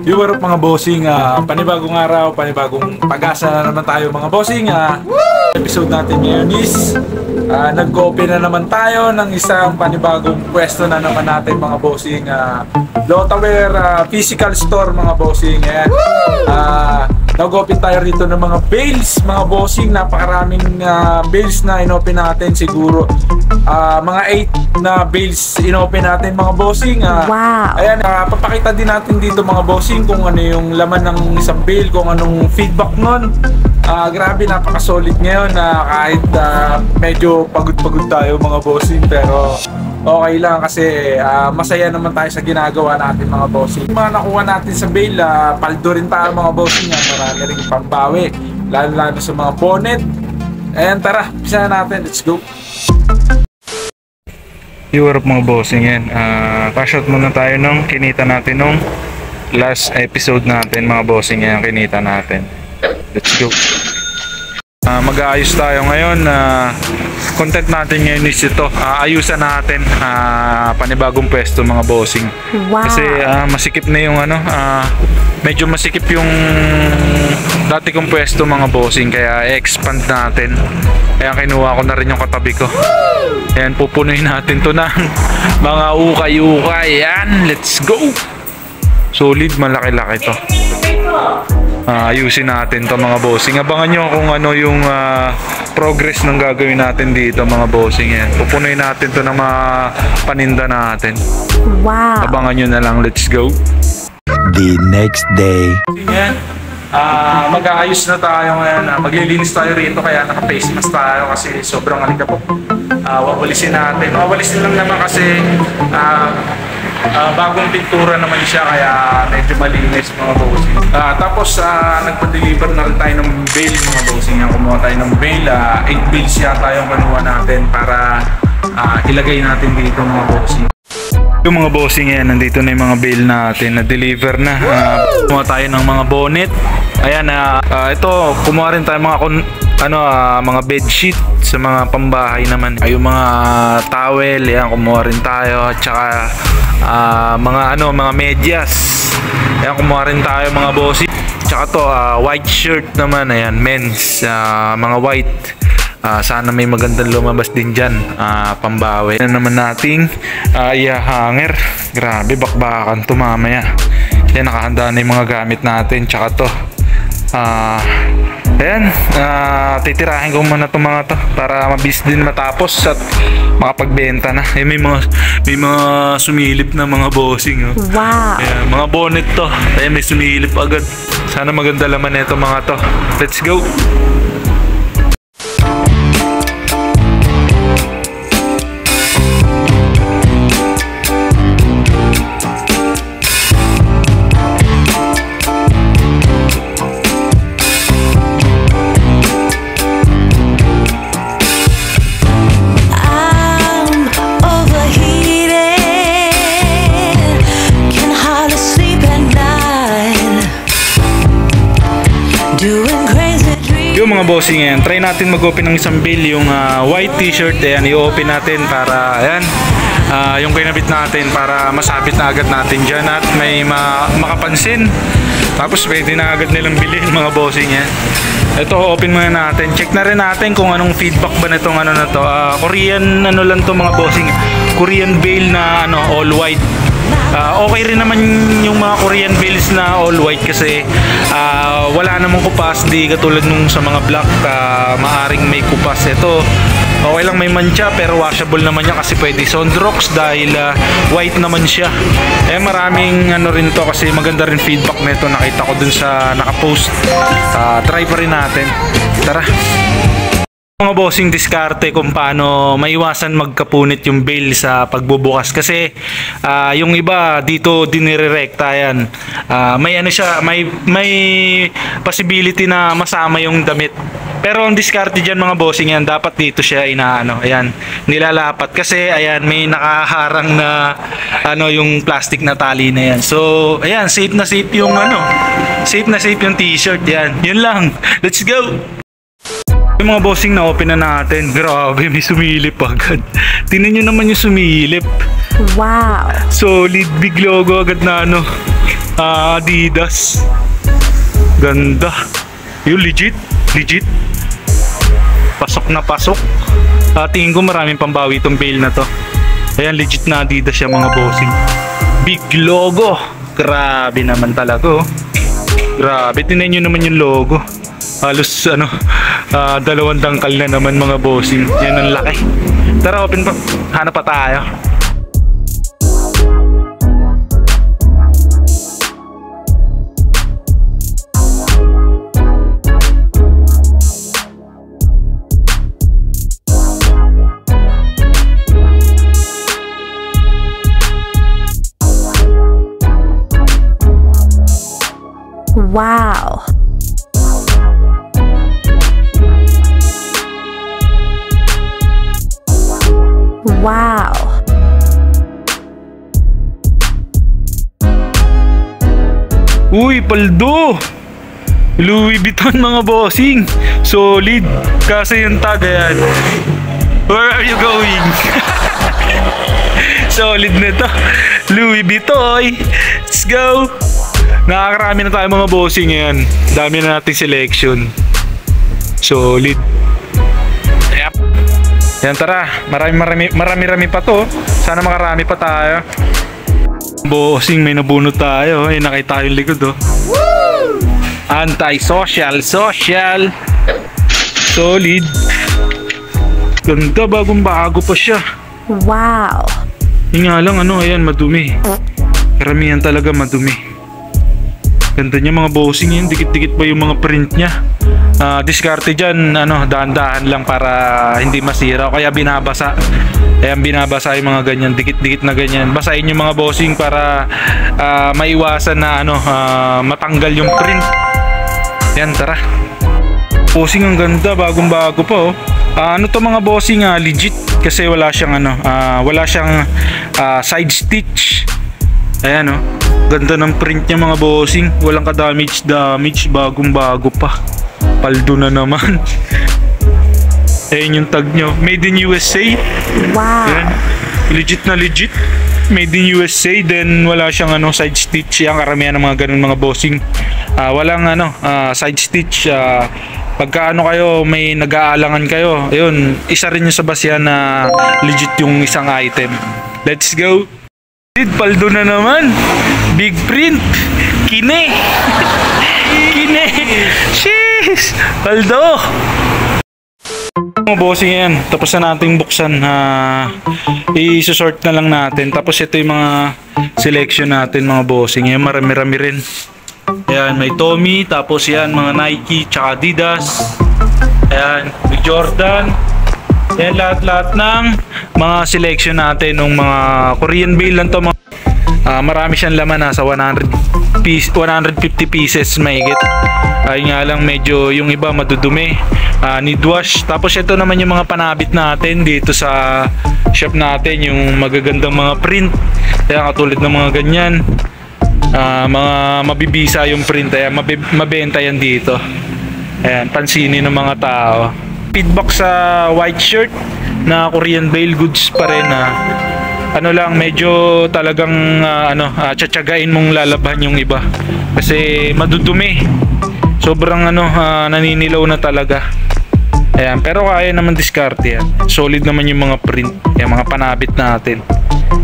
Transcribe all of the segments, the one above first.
Viewer up mga bossing, panibagong araw, panibagong pag-asa na naman tayo mga bossing. Episode natin ngayon is nag-open na naman tayo ng isang panibagong pwesto na naman natin mga bossing. Lotaware physical store mga bossing. Nag-open tayo rito ng mga bales mga bossing. Napakaraming bales na inopen natin, siguro mga 8 na bales inopen natin mga bossing. Wow. Ayan, papakita din natin dito mga bossing kung ano yung laman ng isang bale, kung anong feedback nun. Grabe, napaka-solid ngayon kahit medyo pagod-pagod tayo mga bossing, pero okay lang kasi masaya naman tayo sa ginagawa natin mga bossing. Yung mga nakuha natin sa bale, paldo rin tayo mga bossing. Marami rin pambawi, lalo sa mga bonnet. Ayan, tara, pisa na natin, let's go. Viewer up mga bossing yan. Cash out muna tayo nung kinita natin nung last episode natin mga bossing yan, kinita natin. Let's go. Mag-aayos tayo ngayon. Content natin ngayon is ito. Ayusan natin panibagong pwesto mga bossing. Wow. Kasi masikip na yung medyo masikip yung dati kong pwesto mga bossing, kaya expand natin. Kaya kinuha ko na rin yung katabi ko. Ayan, pupunuin natin to ng mga ukay-ukay. Ayan, let's go. Solid, malaki-laki to. Ayusin natin to mga bossing. Abangan nyo kung ano yung progress ng gagawin natin dito mga bossing. Yan, pupunuin natin to ng mga paninda natin. Wow. Abangan nyo na lang, let's go. The next day. Yan, mag-aayos na tayo ngayon. Maglilinis tayo rito, kaya naka-face mask tayo kasi sobrang alikabok. Wawalisin natin. Wawalisin lang naman kasi bagong pintura naman siya, kaya medyo malinis mga bossing. Tapos nagpa-deliver na rin tayo ng bale mga bossing. Kumuha tayo ng bale, 8 bales yata yung kanuha natin para ilagay natin dito mga bossing. Yung mga bossing yan, nandito na yung mga bale natin, na-deliver na. Kumuha tayo ng mga bonnet. Ayan, ito, kumuha rin tayo mga bedsheet sa mga pambahay naman. Yung mga towel, yan, kumuha rin tayo. At saka mga medyas. Ayan, kumuha rin tayo mga bossing. Tsaka to, white shirt naman, ayan, men's, mga white. Sana may magandang lumabas din dyan, pambawi na naman nating hanger. Grabe, bakbakan to mamaya. Yan, nakahanda na yung mga gamit natin. Tsaka to, ayan, titirahin ko muna itong mga to para mabilis din matapos at makapagbenta na. May mga sumilip na mga bossing. Wow. Ayan, mga bonnet to. Ayan, may sumilip agad. Sana maganda laman na itong mga to. Let's go. Yung mga bossing yan, try natin mag-open ng isang bale, yung white t-shirt. Ayan, i-open natin para ayan, yung kinabit natin para masabit na agad natin dyan at may makapansin. Tapos pwede na agad nilang bilhin mga bossing yan. Ito, open muna natin. Check na rin natin kung anong feedback ba na itong na to. Korean lang to mga bossing. Korean bale na all white. Okay rin naman yung mga Korean bales na all white kasi wala namang kupas, di katulad nung sa mga black maaring may kupas. Ito okay lang, may mancha pero washable naman niya kasi pwede Sondrox dahil white naman siya. Maraming rin to kasi maganda rin feedback nito, nakita ko dun sa nakapost. Try pa rin natin, tara. Mga bossing, diskarte kung paano maiwasan magkapunit yung bale sa pagbubukas kasi yung iba dito dinirerekta yan. May siya, may possibility na masama yung damit. Pero ang diskarte dyan mga bossing yan, dapat dito siya ayan, nilalapat kasi ayan, may nakaharang na yung plastic na tali na yan. So ayan, safe na safe yung safe na safe yung t-shirt yan. Yun lang. Let's go. Yung mga bossing na open na natin. Grabe, may sumilip agad. Tingnan nyo naman yung sumilip. Wow. Solid, big logo agad na Adidas. Ganda. Yung legit. Pasok na pasok. Tingin ko maraming pambawi itong bail na to. Ayan, legit na Adidas siya mga bossing. Big logo. Grabe naman talaga, oh. Grabe, tingnan nyo naman yung logo. Halos dalawang dangkal na naman mga bossing. Yan ang laki. Tara, open pa. Hanap pa tayo. Wow. Wow. Uy, paldo! Louis Vuitton mga bossing. Solid. Kasi yung tag, ayan. Where are you going? Solid na to. Louis Vuitton. Let's go. Nakakarami na tayo mga bossing ngayon. Dami na nating selection. Solid. Yep. Yan, tara. Marami pa to. Sana makarami pa tayo. Bossing, may nabunot tayo. Eh, nakita yung likod, oh. Woo! Anti-social. Solid. Ganda, bagong bago pa siya. Wow. Yung nga lang, ayan, madumi. Karamihan talaga madumi. Ganda niya mga bossing yun. Dikit-dikit pa yung mga print niya. Diskarte dyan, dahan-dahan lang para hindi masira. Kaya binabasa. Binabasa yung mga ganyan. Dikit-dikit na ganyan. Basahin yung mga bossing para maiwasan na matanggal yung print. Yan, tara. Bossing ang ganda. Bagong-bago pa, oh. To mga bossing, legit. Kasi wala siyang side stitch. Ayan, oh. Ganda ng print niya mga bossing. Walang ka-damage. Bagong-bago pa. Paldo na naman. Ayan yung tag nyo. Made in USA. Wow. Ayan. Legit na legit. Made in USA. Then wala siyang side stitch. Ang karamihan ng mga ganun mga bossing. Walang side stitch. Pagka kayo, may nag-aalangan kayo, ayun, isa rin yung sa basya na legit yung isang item. Let's go. Paldo na naman. Big print. Kine. Sheesh. Paldo. Mga bossing yan. Tapos na nating buksan. I-sort na lang natin. Tapos ito yung mga selection natin mga bossing. Yan, marami-rami rin. Ayan, may Tommy. Tapos yan, mga Nike. Tsaka Adidas. Ayan, may Jordan. Yan, lahat-lahat ng mga selection natin ng mga Korean bail lang to. Marami siyang laman, nasa 150 pieces mahigit. Ayun nga lang, medyo yung iba madudumi, need wash. Tapos ito naman yung mga panabit natin dito sa shop natin, yung magagandang mga print. Kaya katulad ng mga ganyan, mga mabibisa yung print, kaya mabenta yan dito. Ayan, pansinin ng mga tao. Feedback sa white shirt na Korean bail goods pa rin. Medyo talagang tsatsagain mong lalaban yung iba kasi madudumi, sobrang naninilaw na talaga. Ayan, pero kaya naman diskarte yan. Solid naman yung mga print, yung mga panabit natin.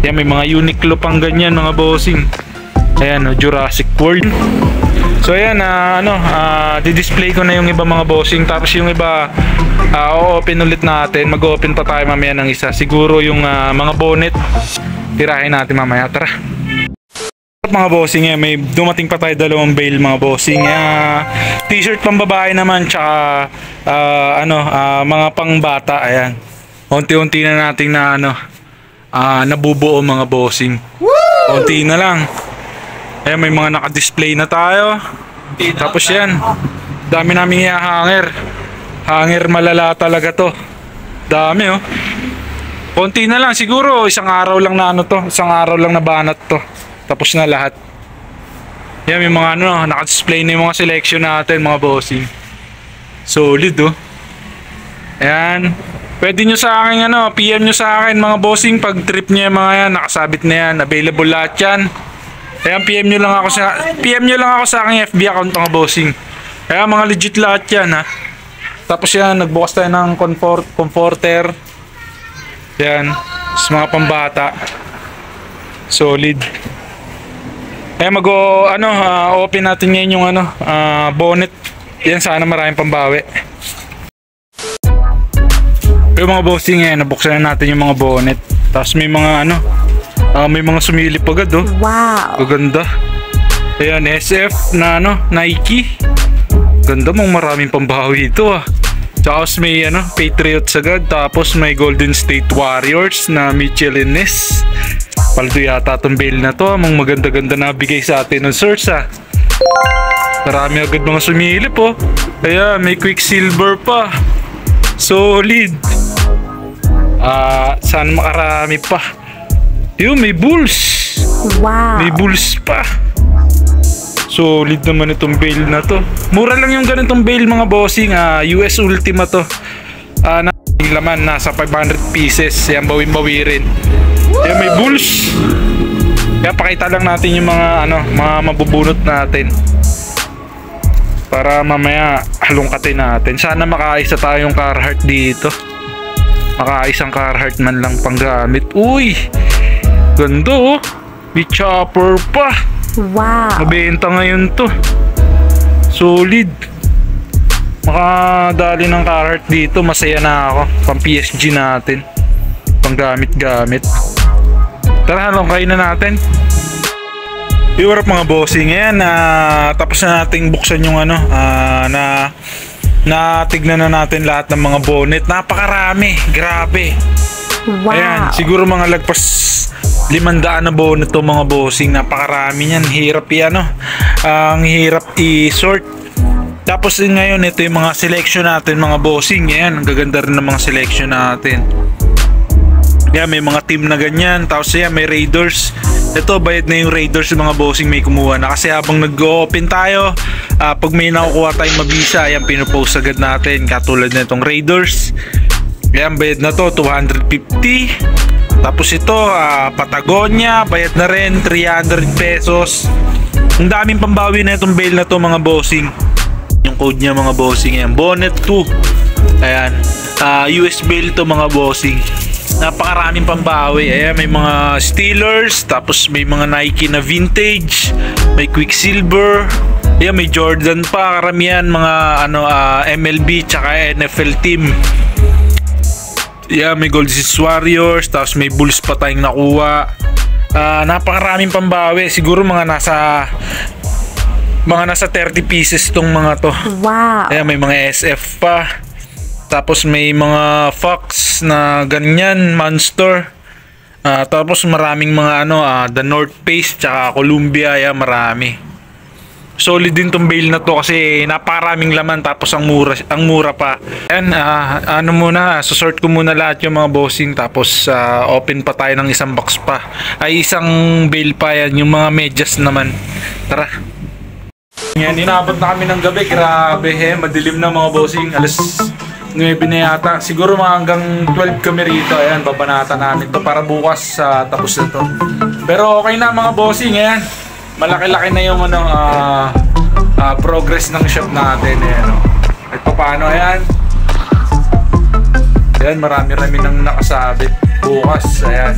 Yan, may mga Uniqlo pang ganyan mga bossing. Ayan, Jurassic World. So ayan, di-display ko na yung iba mga bossing. Tapos yung iba, o-open ulit natin. Mag-open pa tayo mamaya ng isa. Siguro yung mga bonnet, tirahin natin mamaya. Tara. Mga bossing, may dumating pa tayo dalawang bail mga bossing. T-shirt pang babae naman, tsaka mga pang bata. Ayan, unti-unti na natin na nabubuo mga bossing. Unti na lang. Ayan, may mga naka-display na tayo. Tapos yan, dami namin hanger. Hanger malala talaga to. Dami, oh. Konti na lang, siguro isang araw lang na isang araw lang na banat to. Tapos na lahat. Yan, may mga naka-display na yung mga selection natin mga bossing. Solid, oh. Ayan. Pwede nyo sa akin PM nyo sa akin mga bossing pag trip nyo yung mga yan. Nakasabit na yan. Available lahat yan. Ayan, PM nyo lang ako sa aking FB account mga bossing. Kaya mga legit lahat yan ha. Tapos yan, nagbukas tayo ng comforter. Yan, sa mga pambata. Solid. Kaya open natin ngayon yung bonnet. Yan, sana maraming pambawi. Yung mga bossing yan, nabuksan na natin yung mga bonnet. Tapos may mga may mga sumilip agad oh. Wow. Gaganda. Ayan, SF na Nike. Ganda, mong maraming pambawi ito ah. Tsaka may Patriots agad. Tapos may Golden State Warriors na Michelin Ness. Paldo yata itong bail na to. Mong maganda-ganda na bigay sa atin ng source ah. Marami agad mga sumilip oh. Ayan, may Quicksilver pa. Solid. Sana makarami pa. Yun, may Bulls. Wow. May Bulls pa. Solid naman itong bail na to. Mura lang yung ganitong bail mga bossing. US Ultima to. Yung laman nasa 500 pieces. Yan, bawin-bawi rin. Yan, may Bulls. Kaya pakita lang natin yung mga mga mabubunot natin. Para mamaya halongkatin natin. Sana makaisa tayong Carhartt dito. Makaisang Carhartt man lang panggamit. Uy! Ganda oh. May chopper pa. Wow. Mabenta ngayon to. Solid. Makadali ng Carhartt dito. Masaya na ako. Pang PSG natin. Pang gamit-gamit. Tara, halongkayin na natin. Iwarap mga bossing. Ayan, tapos na nating buksan yung tignan na natin lahat ng mga bonnet. Napakarami. Grabe. Wow. Ayan, siguro mga lagpas 500 na bonnet to mga bossing. Napakarami niyan. Hirap ang hirap i-sort. Tapos ngayon, ito yung mga selection natin mga bossing. Ayan, ang gaganda rin ng mga selection natin. Yan, may mga team na ganyan. Tapos yan, may Raiders. Ito, bayad na yung Raiders yung mga bossing may kumuha na. Kasi habang nag-open tayo, pag may nakukuha tayong mabisa, yan, pinupost agad natin. Katulad na itong Raiders. Yan, bayad na to, 250. Tapos ito, Patagonia, bayad na rin, 300 pesos. Ang daming pambawi na itong bail na to mga bossing. Yung code niya mga bossing yan, Bonnet 2. Ayan, US bail to mga bossing. Napakaraming pambawi. Ayan, may mga Steelers, tapos may mga Nike na vintage, may Quicksilver. Ayan, may Jordan pa, karamihan mga MLB tsaka NFL team. Yeah, may Golden State Warriors, tapos may Bulls pa tayong nakuha. Napakaraming pambawi. Siguro mga nasa 30 pieces tong mga to. Wow. Ayan, may mga SF pa. Tapos may mga Fox na ganyan, Monster. Tapos maraming mga The North Face tsaka Columbia. Ayan, marami. Solid din tong bail na to kasi napakaraming laman tapos ang mura pa. Ayan, susort ko muna lahat yung mga bossing tapos open pa tayo ng isang box pa. Isang bail pa yan, yung mga medyas naman. Tara. Yan, inabot na kami ng gabi. Grabe, madilim na mga bossing. Alas 9 na yata. Siguro mga hanggang 12 kami rito. Ayan, babanatan namin to para bukas tapos na to. Pero okay na mga bossing. Ayan, malaki-laki na yung progress ng shop natin. Ayan, at paano, ayan. Ayan, marami-rami nang nakasabit. Bukas, ayan.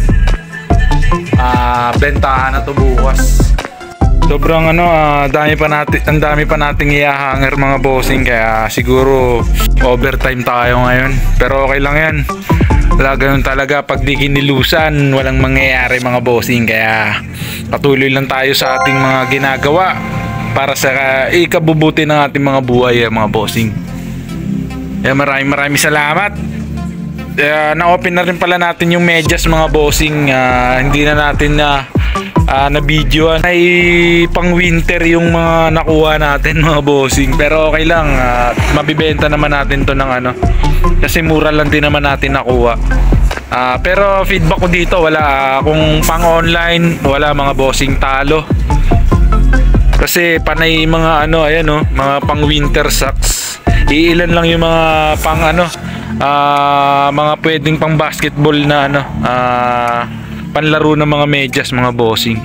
Bentahan na to bukas. Sobrang ang dami pa nating i-hanger mga bossing, kaya siguro overtime tayo ngayon. Pero okay lang yan. Wala ganun talaga, pag di kinilusan, walang mangyayari mga bossing. Kaya patuloy lang tayo sa ating mga ginagawa para sa ikabubuti ng ating mga buhay mga bossing. Kaya maraming salamat. Na-open na rin pala natin yung medyas mga bossing. Hindi na natin na videoan. Ay pang winter yung mga nakuha natin mga bossing. Pero okay lang, mabibenta naman natin to ng kasi mura lang din naman natin nakuha. Pero feedback ko dito, wala. Kung pang online, wala mga bossing, talo. Kasi panay mga mga pang winter socks. Iilan lang yung mga pang mga pwedeng pang basketball na panlaro ng mga medyas mga bossing.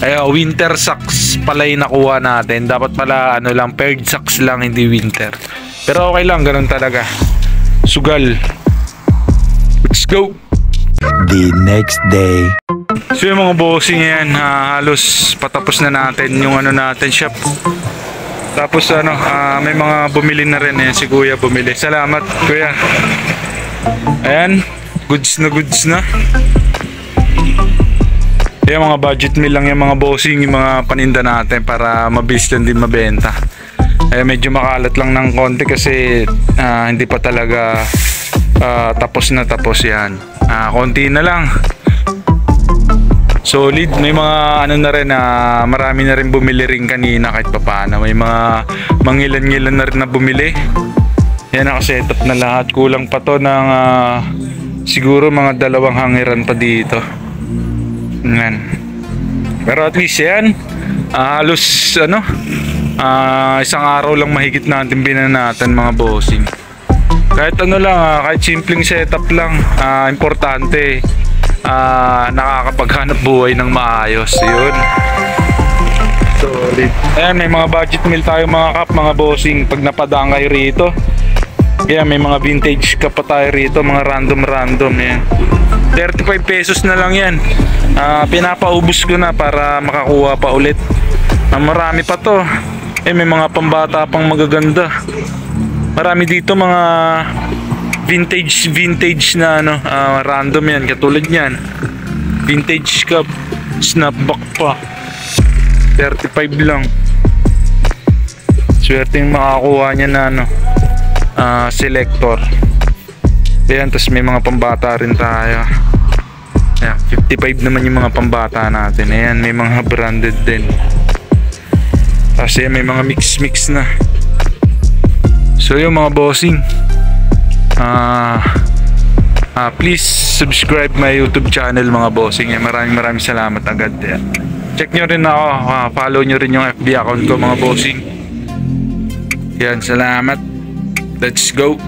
Ay, winter socks pala yung nakuha natin. Dapat pala ano lang, paired socks lang, hindi winter. Pero okay lang, ganun talaga. Sugal. Let's go! The next day. So yung mga bossing yan, halos patapos na natin yung ano natin shop. Tapos ano, may mga bumili na rin. Ayan, si kuya bumili. Salamat kuya. Ayan, goods na. Ayan, mga budget meal lang yung mga bossing, yung mga paninda natin para mabilis lang din mabenta. Ayan, medyo makalat lang ng konti kasi hindi pa talaga tapos na tapos yan. Konti na lang. Solid. May mga ano na rin, marami na rin bumili rin kanina kahit papaano. May mga mangilan-ngilan na rin na bumili. Yan, nakasetup na lahat. Kulang pa to ng siguro mga 2 hangiran pa dito. Yan. Pero at least yan, halos ano, isang araw lang mahigit natin binanatan mga bossing. Kahit ano lang, kahit simpleng setup lang, importante, nakakapaghanap buhay ng maayos. Yun. Solid. Ayan, may mga budget meal tayo mga kap, mga bossing. Pag napadaan kayo rito, kaya may mga vintage ka pa tayo rito, mga random. Yan. 35 pesos na lang yan. Pinapaubos ko na para makakuha pa ulit. Marami pa to. May mga pambata pang magaganda. Marami dito mga vintage na ano, random yan, katulad yan. Vintage cup, snapback pa. 35 lang. Swerte yung makakuha niya na ano, selector. Ayan, tapos may mga pambata rin tayo. Ayan, 55 naman yung mga pambata natin. Ayan, may mga branded din. Tapos ayan, may mga mix na. So yung mga bossing, please subscribe my YouTube channel mga bossing. Maraming salamat agad. Check nyo rin ako, follow nyo rin yung FB account ko mga bossing. Yan, salamat. Let's go.